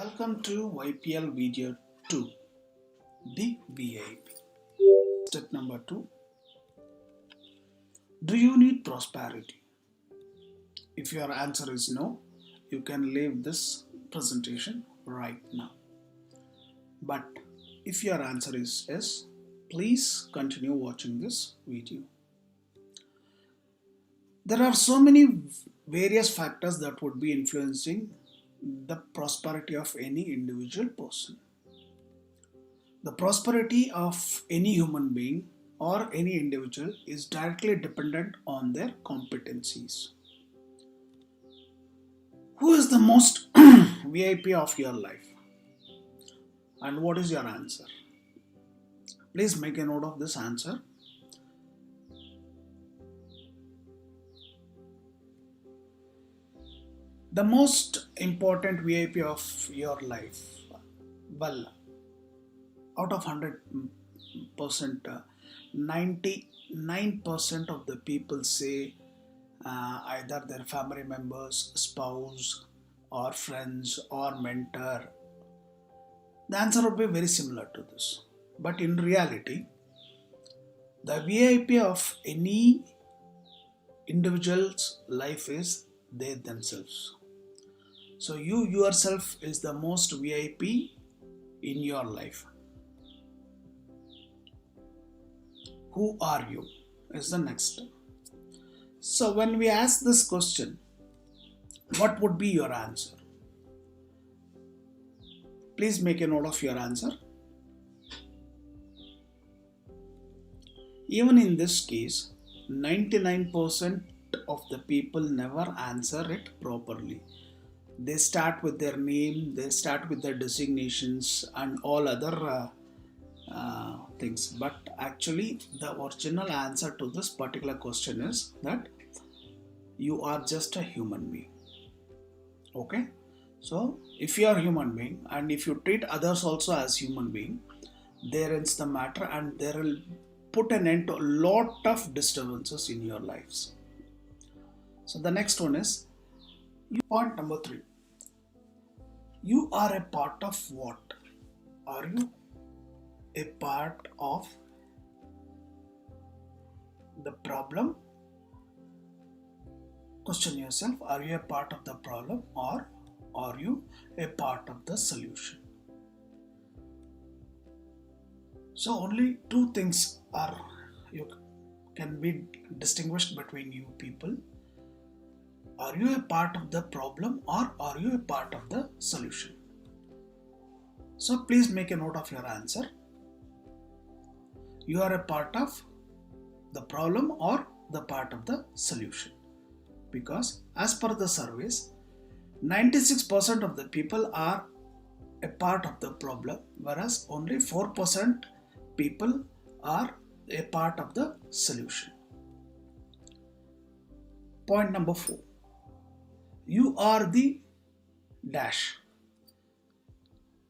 Welcome to YPL video 2, the VIP. Step number 2. Do you need prosperity? If your answer is no, you can leave this presentation right now. But if your answer is yes, please continue watching this video. There are so many various factors that would be influencing the prosperity of any individual person. The prosperity of any human being or any individual is directly dependent on their competencies. Who is the most VIP of your life? And what is your answer? Please make a note of this answer. The most important VIP of your life, well, out of 100%, 99% of the people say either their family members, spouse, or friends, or mentor. The answer would be very similar to this. But in reality, the VIP of any individual's life is they themselves. So you yourself is the most VIP in your life. Who are you is the next step. So when we ask this question, what would be your answer? Please make a note of your answer. Even in this case, 99% of the people never answer it properly. They start with their name, they start with their designations and all other things. But actually, the original answer to this particular question is that you are just a human being. Okay? So, if you are a human being and if you treat others also as human being, there ends the matter and there will put an end to a lot of disturbances in your lives. So, the next one is point number 3. You are a part of what? Are you a part of the problem? Question yourself, are you a part of the problem or are you a part of the solution? So only two things can be distinguished between you people. Are you a part of the problem or are you a part of the solution? So please make a note of your answer. You are a part of the problem or the part of the solution. Because as per the surveys, 96% of the people are a part of the problem, whereas only 4% people are a part of the solution. Point number 4. You are the dash.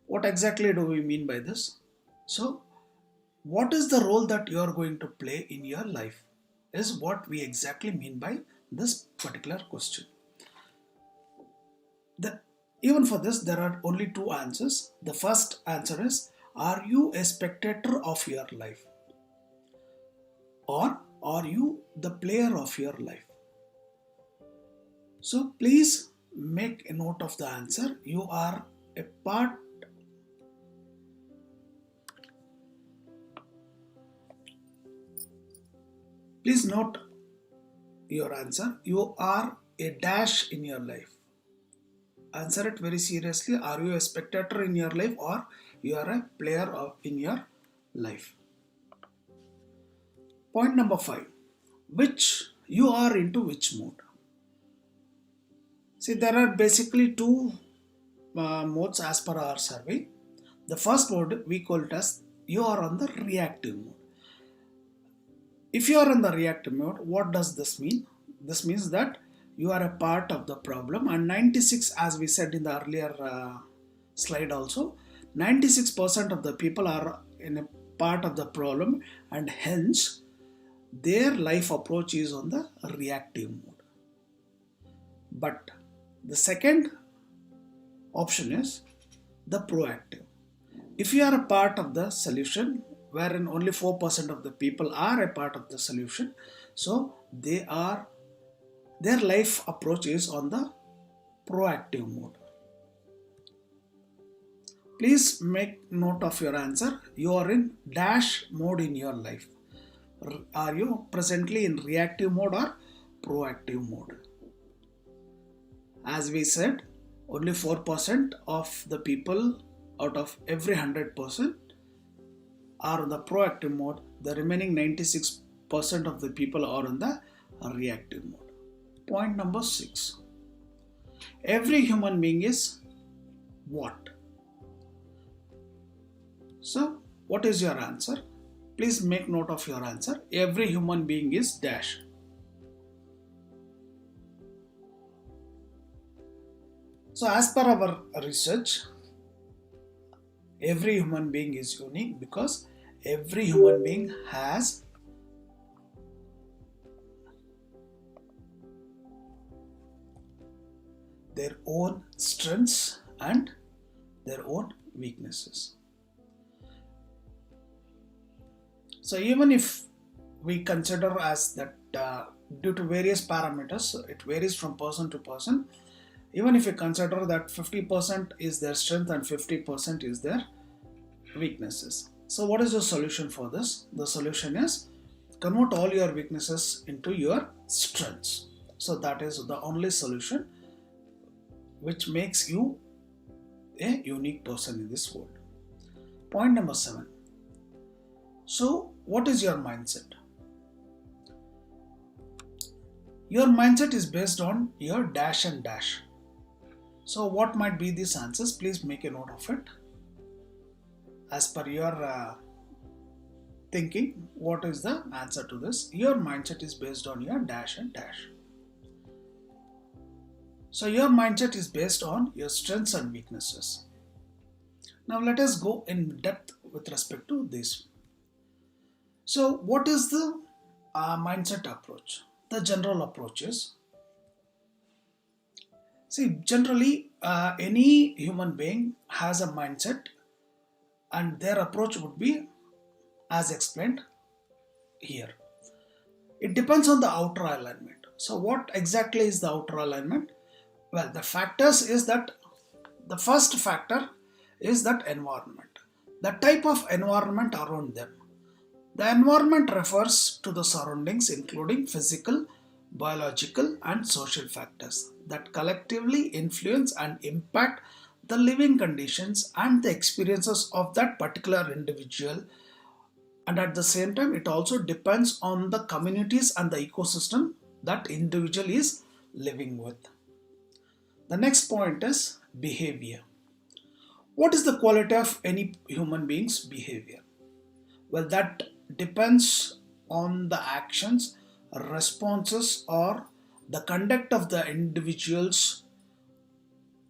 What exactly do we mean by this? So, what is the role that you are going to play in your life is what we exactly mean by this particular question. Even for this, there are only two answers. The first answer is, are you a spectator of your life? Or are you the player of your life? So please make a note of the answer. You are a part. Please note your answer. You are a dash in your life. Answer it very seriously. Are you a spectator in your life or you are a player in your life? Point number 5. Which you are into which mode? See, there are basically two modes as per our survey. The first mode we call it as you are on the reactive mode. If you are in the reactive mode, what does this mean? This means that you are a part of the problem, and 96, as we said in the earlier slide also, 96% of the people are in a part of the problem and hence their life approach is on the reactive mode. But the second option is the proactive. If you are a part of the solution, wherein only 4% of the people are a part of the solution, so their life approach is on the proactive mode. Please make note of your answer. You are in dash mode in your life. Are you presently in reactive mode or proactive mode? As we said, only 4% of the people out of every 100% are in the proactive mode. The remaining 96% of the people are in the reactive mode. Point number 6. Every human being is what? So, what is your answer? Please make note of your answer. Every human being is dash. So, as per our research, every human being is unique because every human being has their own strengths and their own weaknesses. So even if we consider as that due to various parameters, it varies from person to person. Even if we consider that 50% is their strength and 50% is their weaknesses. So what is the solution for this? The solution is convert all your weaknesses into your strengths. So that is the only solution which makes you a unique person in this world. Point number 7. So what is your mindset? Your mindset is based on your dash and dash. So what might be these answers? Please make a note of it. As per your thinking, what is the answer to this? Your mindset is based on your dash and dash. So your mindset is based on your strengths and weaknesses. Now let us go in depth with respect to this. So what is the mindset approach? The general approach is, see, generally any human being has a mindset and their approach would be as explained here. It depends on the outer alignment. So what exactly is the outer alignment? Well, the factors is that the first factor is that environment, the type of environment around them. The environment refers to the surroundings including physical, biological and social factors that collectively influence and impact the living conditions and the experiences of that particular individual, and at the same time it also depends on the communities and the ecosystem that individual is living with. The next point is behavior. What is the quality of any human being's behavior? Well, that depends on the actions, responses or the conduct of the individuals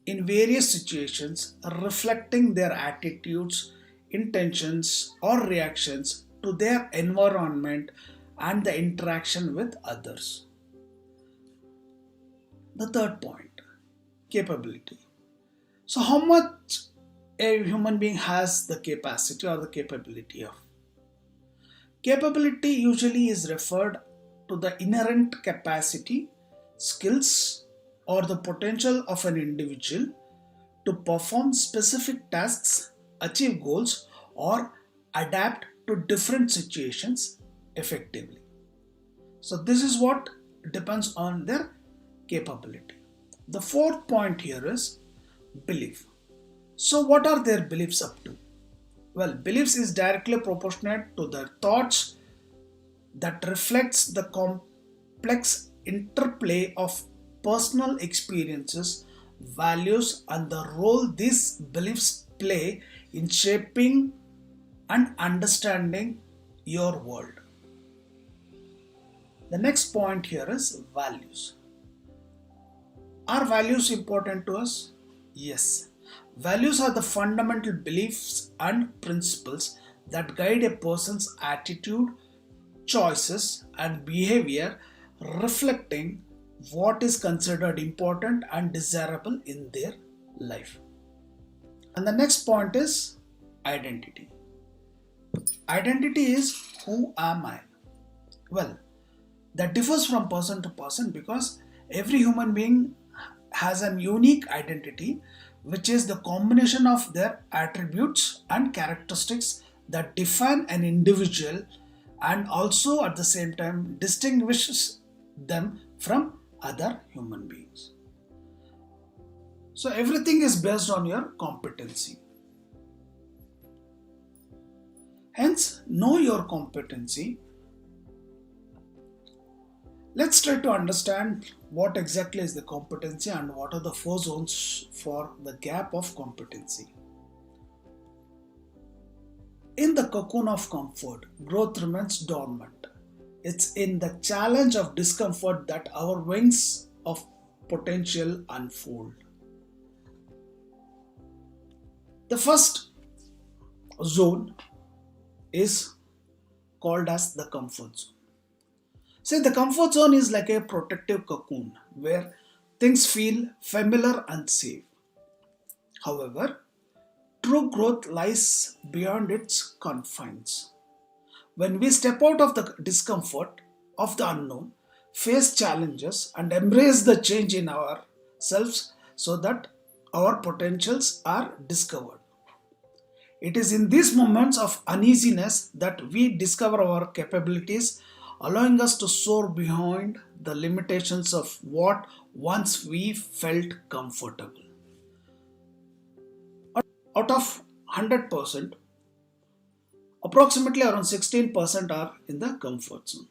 in various situations, reflecting their attitudes, intentions or reactions to their environment and the interaction with others. The third point, capability. So how much a human being has the capacity or the capability of? Capability usually is referred to the inherent capacity, skills or the potential of an individual to perform specific tasks, achieve goals or adapt to different situations effectively. So this is what depends on their capability. The fourth point here is belief. So what are their beliefs up to? Well, beliefs is directly proportionate to their thoughts that reflects the complex interplay of personal experiences, values and the role these beliefs play in shaping and understanding your world. The next point here is values. Are values important to us? Yes. Values are the fundamental beliefs and principles that guide a person's attitude, choices, and behavior, reflecting what is considered important and desirable in their life. And the next point is identity. Identity is, who am I? Well, that differs from person to person because every human being has an unique identity, which is the combination of their attributes and characteristics that define an individual and also at the same time distinguishes them from other human beings. So everything is based on your competency. Hence, know your competency. Let's try to understand what exactly is the competency and what are the four zones for the gap of competency. In the cocoon of comfort, growth remains dormant. It's in the challenge of discomfort that our wings of potential unfold. The first zone is called as the comfort zone. See, the comfort zone is like a protective cocoon where things feel familiar and safe. However, true growth lies beyond its confines. When we step out of the discomfort of the unknown, face challenges, and embrace the change in ourselves so that our potentials are discovered. It is in these moments of uneasiness that we discover our capabilities, allowing us to soar beyond the limitations of what once we felt comfortable. Out of 100%, approximately around 16% are in the comfort zone.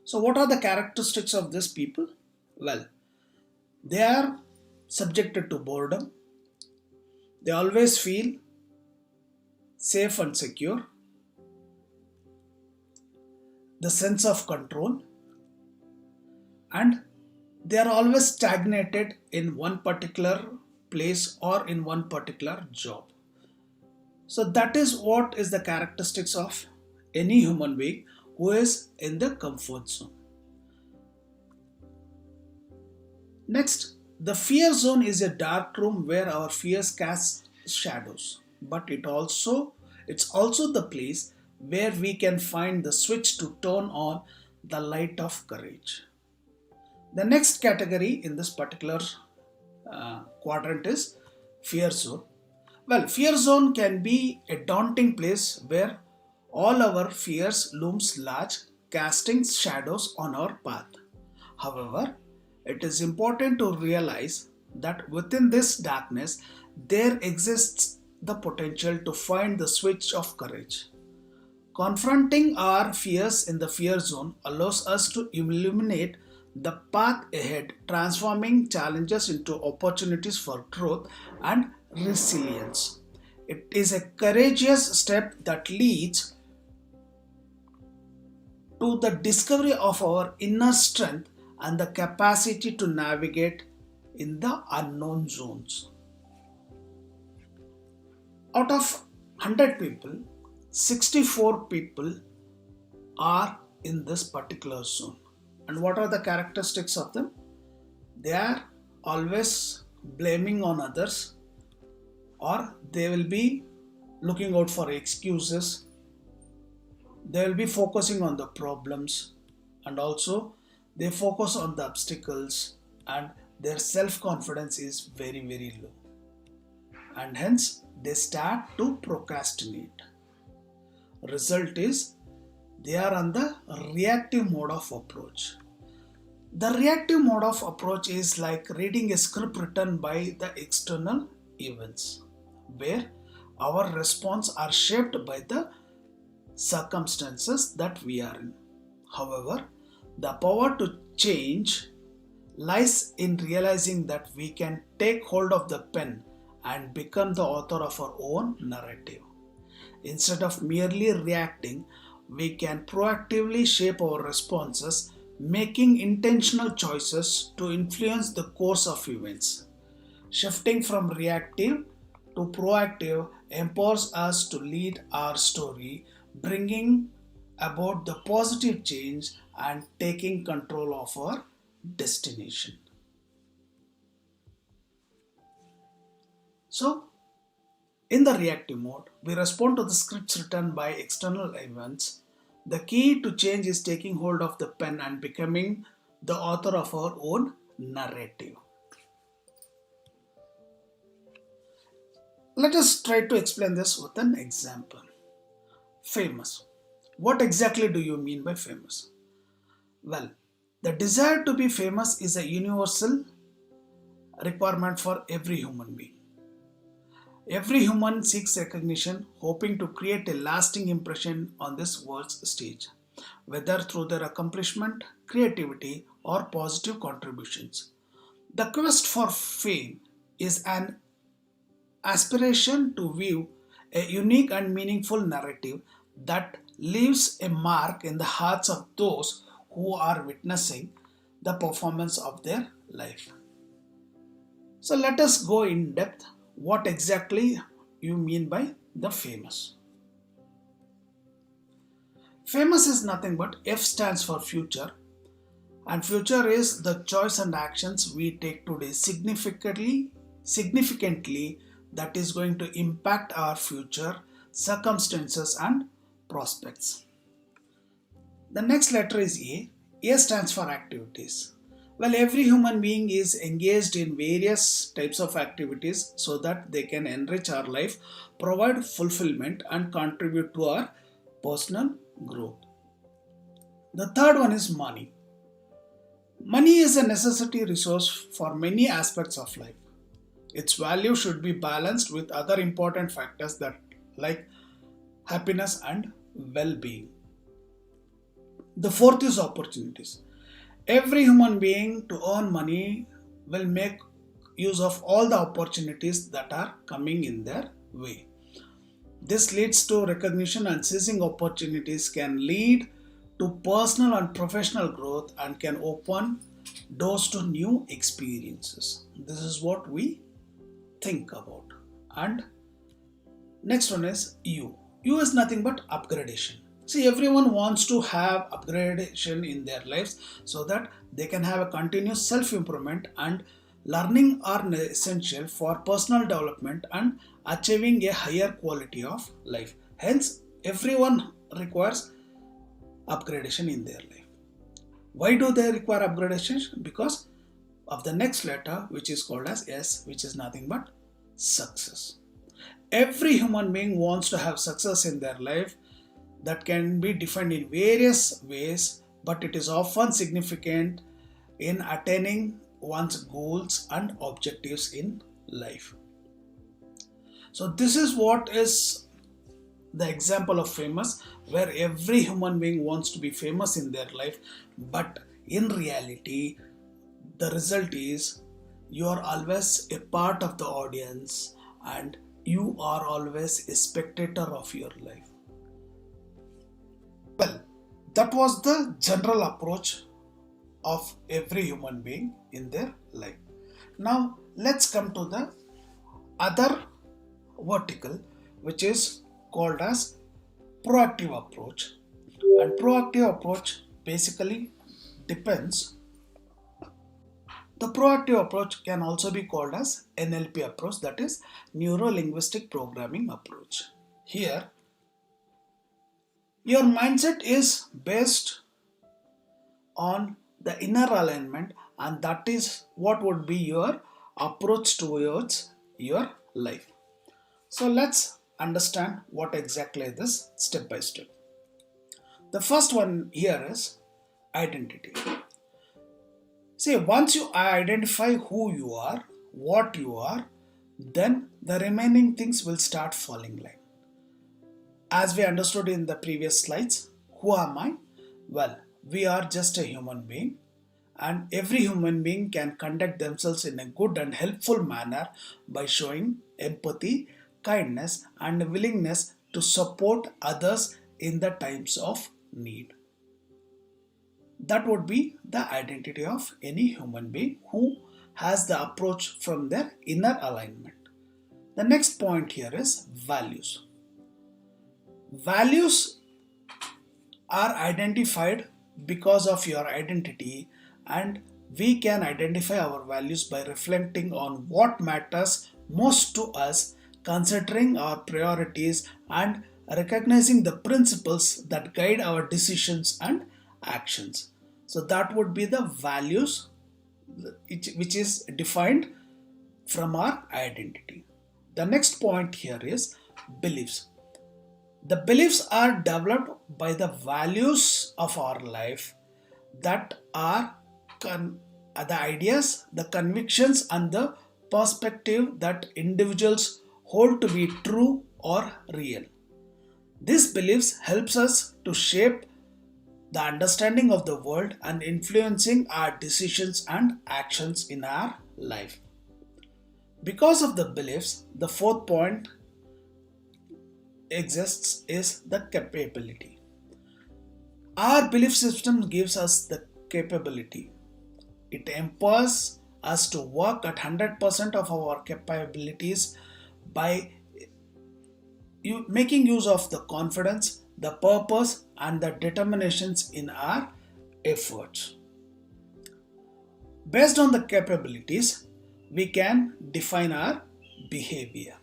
So, what are the characteristics of these people? Well, they are subjected to boredom, they always feel safe and secure, the sense of control, and they are always stagnated in one particular place or in one particular job. So that is what is the characteristics of any human being who is in the comfort zone. Next, the fear zone is a dark room where our fears cast shadows, but it's also the place where we can find the switch to turn on the light of courage. The next category in this particular quadrant is fear zone. Well, fear zone can be a daunting place where all our fears looms large, casting shadows on our path. However, it is important to realize that within this darkness there exists the potential to find the switch of courage. Confronting our fears in the fear zone allows us to illuminate the path ahead, transforming challenges into opportunities for growth and resilience. It is a courageous step that leads to the discovery of our inner strength and the capacity to navigate in the unknown zones. Out of 100 people, 64 people are in this particular zone. And what are the characteristics of them? They are always blaming on others, or they will be looking out for excuses. They will be focusing on the problems, and also they focus on the obstacles, and their self confidence is very, very low. And hence they start to procrastinate. Result is they are on the reactive mode of approach. The reactive mode of approach is like reading a script written by the external events, where our response are shaped by the circumstances that we are in. However, the power to change lies in realizing that we can take hold of the pen and become the author of our own narrative. Instead of merely reacting, we can proactively shape our responses, making intentional choices to influence the course of events. Shifting from reactive to proactive empowers us to lead our story, bringing about the positive change and taking control of our destination. So, In the reactive mode, we respond to the scripts written by external events. The key to change is taking hold of the pen and becoming the author of our own narrative. Let us try to explain this with an example. Famous. What exactly do you mean by famous? Well, the desire to be famous is a universal requirement for every human being. Every human seeks recognition, hoping to create a lasting impression on this world's stage, whether through their accomplishment, creativity, or positive contributions. The quest for fame is an aspiration to view a unique and meaningful narrative that leaves a mark in the hearts of those who are witnessing the performance of their life. So let us go in depth what exactly you mean by the famous. Famous is nothing but F stands for future, and future is the choice and actions we take today significantly that is going to impact our future circumstances and prospects. The next letter is A. A stands for activities. Well, every human being is engaged in various types of activities so that they can enrich our life, provide fulfillment, and contribute to our personal growth. The third one is money. Money is a necessity resource for many aspects of life. Its value should be balanced with other important factors that like happiness and well-being. The fourth is opportunities. Every human being to earn money will make use of all the opportunities that are coming in their way. This leads to recognition, and seizing opportunities can lead to personal and professional growth and can open doors to new experiences. This is what we think about. And next one is U. U is nothing but upgradation. See, everyone wants to have upgradation in their lives so that they can have a continuous self improvement, and learning are essential for personal development and achieving a higher quality of life. Hence, everyone requires upgradation in their life. Why do they require upgradation? Because of the next letter, which is called as S, which is nothing but success. Every human being wants to have success in their life. That can be defined in various ways, but it is often significant in attaining one's goals and objectives in life. So this is what is the example of famous, where every human being wants to be famous in their life, but in reality the result is you are always a part of the audience and you are always a spectator of your life. Well, that was the general approach of every human being in their life. Now, let's come to the other vertical, which is called as proactive approach. And proactive approach basically depends. The proactive approach can also be called as NLP approach, that is Neuro Linguistic Programming approach. Here, your mindset is based on the inner alignment, and that is what would be your approach towards your life. So let's understand what exactly this step by step. The first one here is identity. See, once you identify who you are, what you are, then the remaining things will start falling line. As we understood in the previous slides, who am I? Well, we are just a human being, and every human being can conduct themselves in a good and helpful manner by showing empathy, kindness, and willingness to support others in the times of need. That would be the identity of any human being who has the approach from their inner alignment. The next point here is values. Values are identified because of your identity, and we can identify our values by reflecting on what matters most to us, considering our priorities, and recognizing the principles that guide our decisions and actions. So, that would be the values which is defined from our identity. The next point here is beliefs. The beliefs are developed by the values of our life that are the ideas, the convictions, and the perspective that individuals hold to be true or real. These beliefs helps us to shape the understanding of the world and influencing our decisions and actions in our life. Because of the beliefs, the fourth point exists is the capability. Our belief system gives us the capability. It empowers us to work at 100% of our capabilities by making use of the confidence, the purpose, and the determinations in our efforts. Based on the capabilities, we can define our behavior.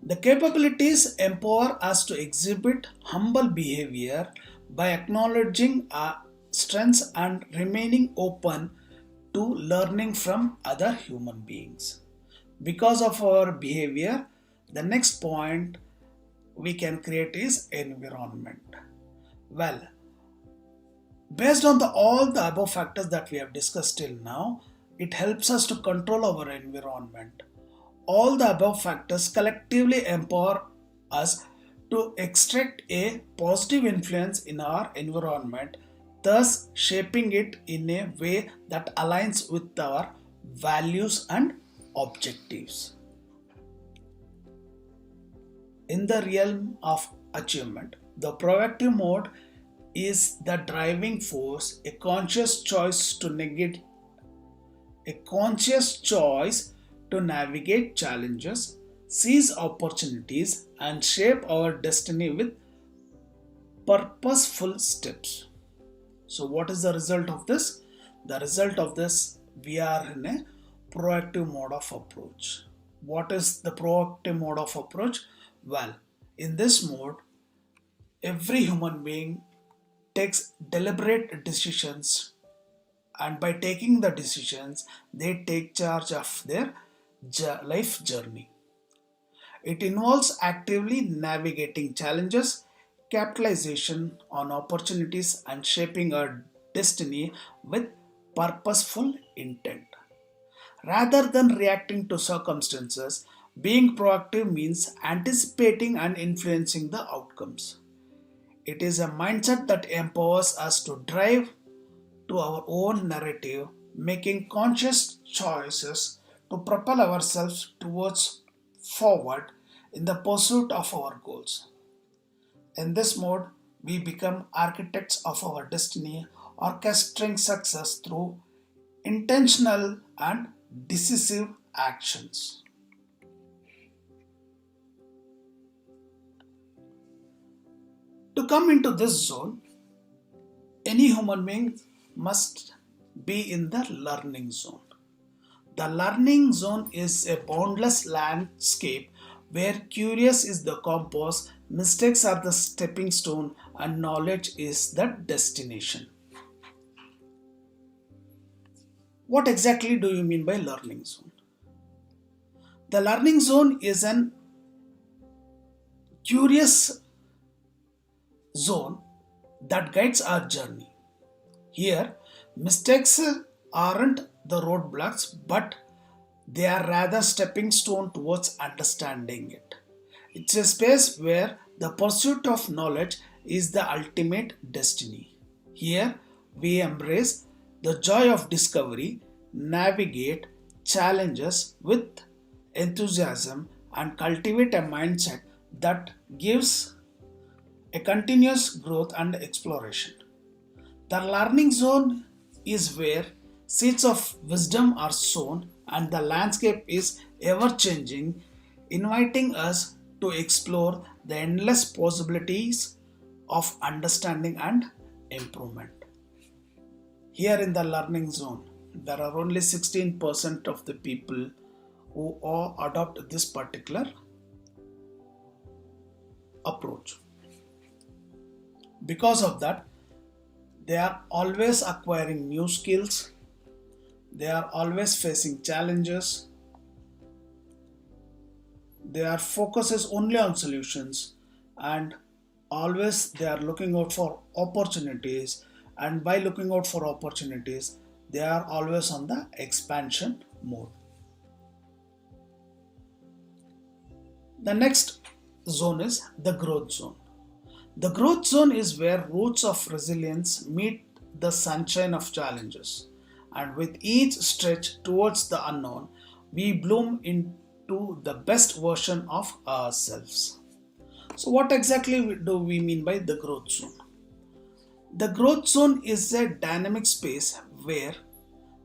The capabilities empower us to exhibit humble behavior by acknowledging our strengths and remaining open to learning from other human beings. Because of our behavior, the next point we can create is environment. Well, based on all the above factors that we have discussed till now, it helps us to control our environment. All the above factors collectively empower us to extract a positive influence in our environment, thus shaping it in a way that aligns with our values and objectives. In the realm of achievement, the proactive mode is the driving force, a conscious choice to navigate challenges, seize opportunities, and shape our destiny with purposeful steps. So, what is the result of this? The result of this, we are in a proactive mode of approach. What is the proactive mode of approach? Well, in this mode, every human being takes deliberate decisions, and by taking the decisions, they take charge of their life journey. It involves actively navigating challenges, capitalization on opportunities, and shaping our destiny with purposeful intent. Rather than reacting to circumstances, being proactive means anticipating and influencing the outcomes. It is a mindset that empowers us to drive to our own narrative, making conscious choices to propel ourselves towards forward in the pursuit of our goals. In this mode, we become architects of our destiny, orchestrating success through intentional and decisive actions. To come into this zone, any human being must be in the learning zone. The learning zone is a boundless landscape where curious is the compass, mistakes are the stepping stone, and knowledge is the destination. What exactly do you mean by learning zone? The learning zone is an curious zone that guides our journey. Here, mistakes aren't the roadblocks, but they are rather stepping stone towards understanding it. It's a space where the pursuit of knowledge is the ultimate destiny. Here, we embrace the joy of discovery, navigate challenges with enthusiasm, and cultivate a mindset that gives a continuous growth and exploration. The learning zone is where seeds of wisdom are sown and the landscape is ever changing, inviting us to explore the endless possibilities of understanding and improvement. Here in the learning zone, there are only 16% of the people who all adopt this particular approach. Because of that, they are always acquiring new skills, they are always facing challenges, their focus is only on solutions, and always they are looking out for opportunities, and by looking out for opportunities they are always on the expansion mode. The next zone is the growth zone. The growth zone is where roots of resilience meet the sunshine of challenges, and with each stretch towards the unknown we bloom into the best version of ourselves. So what exactly do we mean by the growth zone? The growth zone is a dynamic space where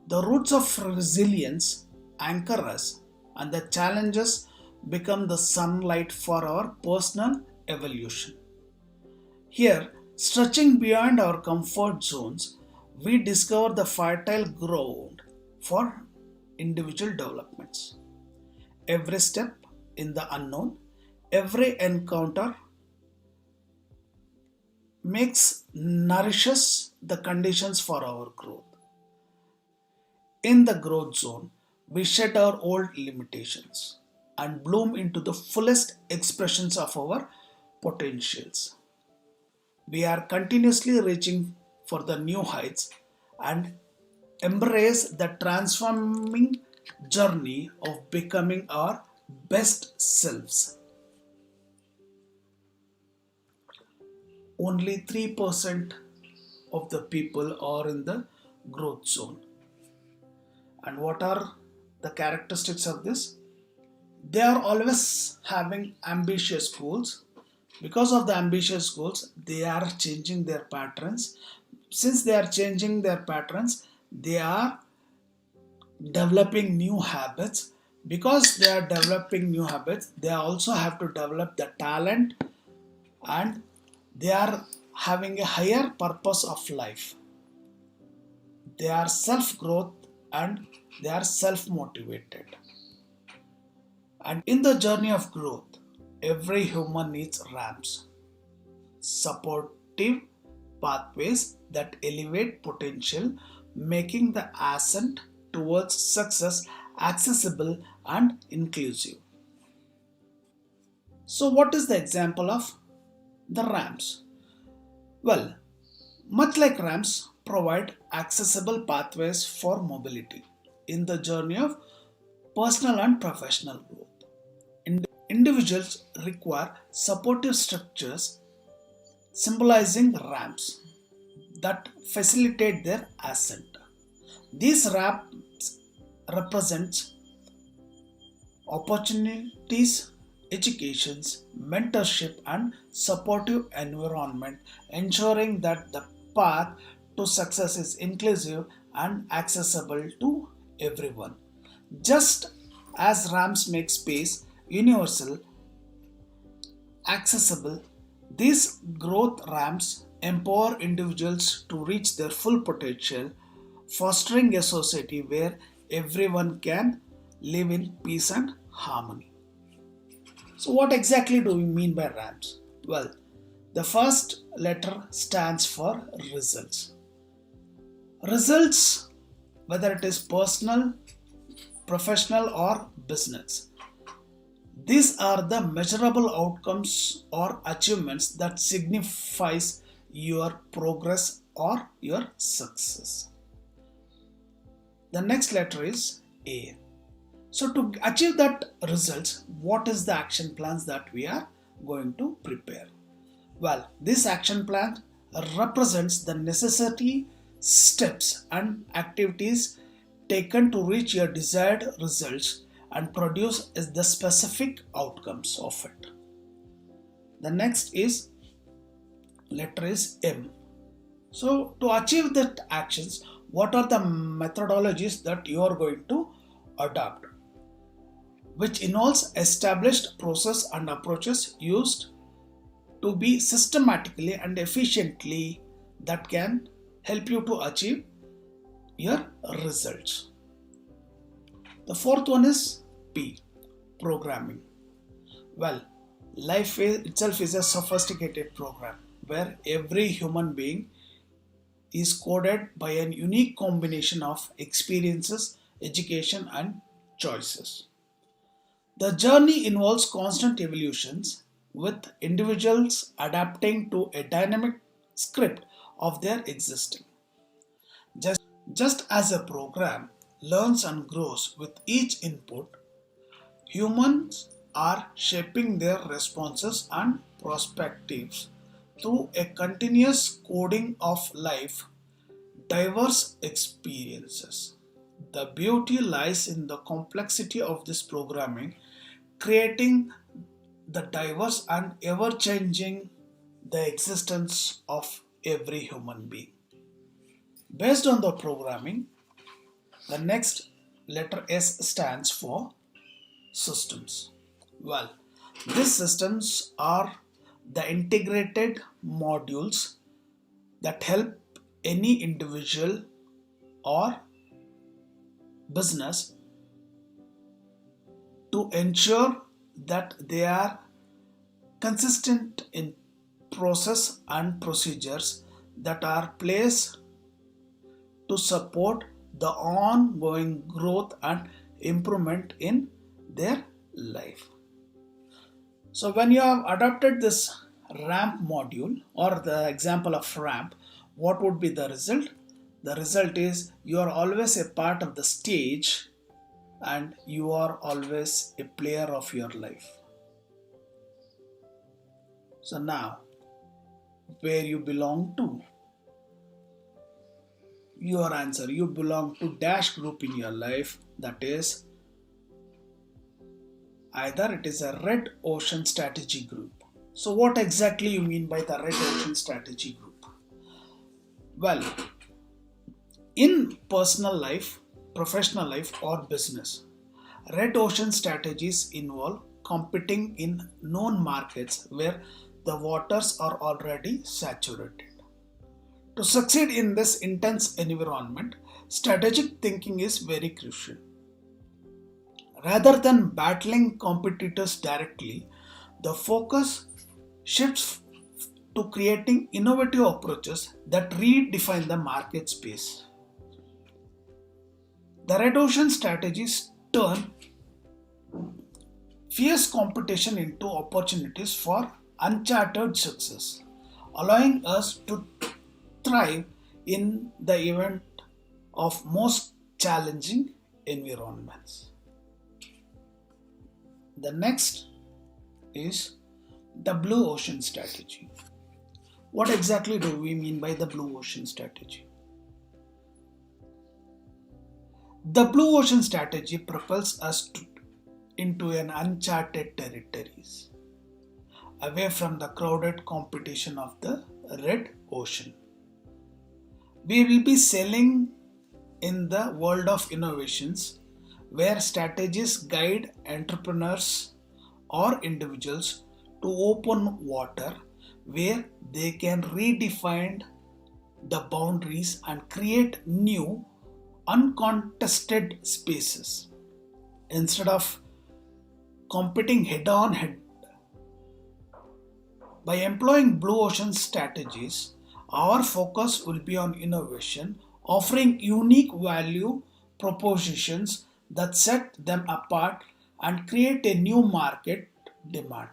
the roots of resilience anchor us and the challenges become the sunlight for our personal evolution. Here, stretching beyond our comfort zones, we discover the fertile ground for individual developments. Every step in the unknown, every encounter nourishes the conditions for our growth. In the growth zone, we shed our old limitations and bloom into the fullest expressions of our potentials. We are continuously reaching for the new heights and embrace the transforming journey of becoming our best selves. Only 3% of the people are in the growth zone. And what are the characteristics of this? They are always having ambitious goals. Because of the ambitious goals, they are changing their patterns. Since they are changing their patterns, they are developing new habits. Because they are developing new habits, they also have to develop the talent, and they are having a higher purpose of life. They are self growth and they are self motivated. And in the journey of growth, every human needs ramps, supportive pathways that elevate potential, making the ascent towards success accessible and inclusive. So, what is the example of the ramps? Well, much like ramps provide accessible pathways for mobility in the journey of personal and professional growth. Individuals require supportive structures symbolizing ramps that facilitate their ascent. These ramps represent opportunities, educations, mentorship, and supportive environment, ensuring that the path to success is inclusive and accessible to everyone. Just as ramps make space universal, accessible, these growth ramps empower individuals to reach their full potential, fostering a society where everyone can live in peace and harmony. So, what exactly do we mean by ramps? Well, the first letter stands for results. Results, whether it is personal, professional, or business, these are the measurable outcomes or achievements that signifies your progress or your success. The next letter is A. So to achieve that results, what is the action plans that we are going to prepare? Well, this action plan represents the necessary steps and activities taken to reach your desired results and produce the specific outcomes of it. The next is letter is M. So to achieve that actions, what are the methodologies that you are going to adopt, which involves established process and approaches used to be systematically and efficiently that can help you to achieve your results. The fourth one is P. Programming. Well, itself is a sophisticated program where every human being is coded by a unique combination of experiences, education, and choices. The journey involves constant evolutions, with individuals adapting to a dynamic script of their existing. Just as a program learns and grows with each input, humans are shaping their responses and perspectives through a continuous coding of life, diverse experiences. The beauty lies in the complexity of this programming, creating the diverse and ever changing the existence of every human being. Based on the programming, the next letter S stands for systems. Well, these systems are the integrated modules that help any individual or business to ensure that they are consistent in process and procedures that are placed to support the ongoing growth and improvement in their life. So when you have adopted this ramp module or the example of ramp, what would be the result? The result is you are always a part of the stage and you are always a player of your life. So now, where you belong to? Your answer, you belong to dash group in your life, that is either it is a red ocean strategy group. So what exactly you mean by the red ocean strategy group? Well, in personal life, professional life or business, red ocean strategies involve competing in known markets where the waters are already saturated. To succeed in this intense environment, strategic thinking is very crucial. Rather than battling competitors directly, the focus shifts to creating innovative approaches that redefine the market space. The red ocean strategies turn fierce competition into opportunities for uncharted success, allowing us to thrive in the event of most challenging environments. The next is the blue ocean strategy. What exactly do we mean by the blue ocean strategy? The blue ocean strategy propels us into an uncharted territories, away from the crowded competition of the red ocean. We will be sailing in the world of innovations where strategies guide entrepreneurs or individuals to open water where they can redefine the boundaries and create new uncontested spaces. Instead of competing head by employing blue ocean strategies, our focus will be on innovation, offering unique value propositions that set them apart and create a new market demand.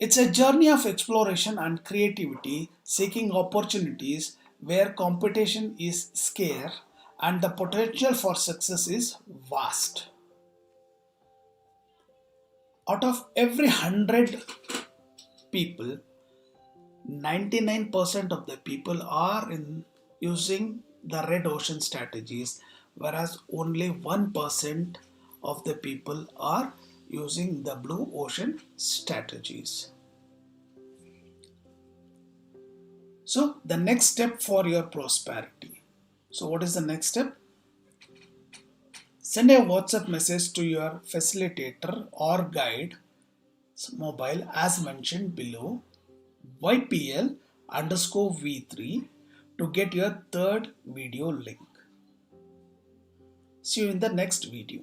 It's a journey of exploration and creativity, seeking opportunities where competition is scarce and the potential for success is vast. Out of every 100 people, 99% of the people are using the red ocean strategies, whereas only 1% of the people are using the blue ocean strategies. So the next step for your prosperity. So what is the next step? Send a WhatsApp message to your facilitator or guide mobile as mentioned below, YPL underscore V3, to get your third video link. See you in the next video.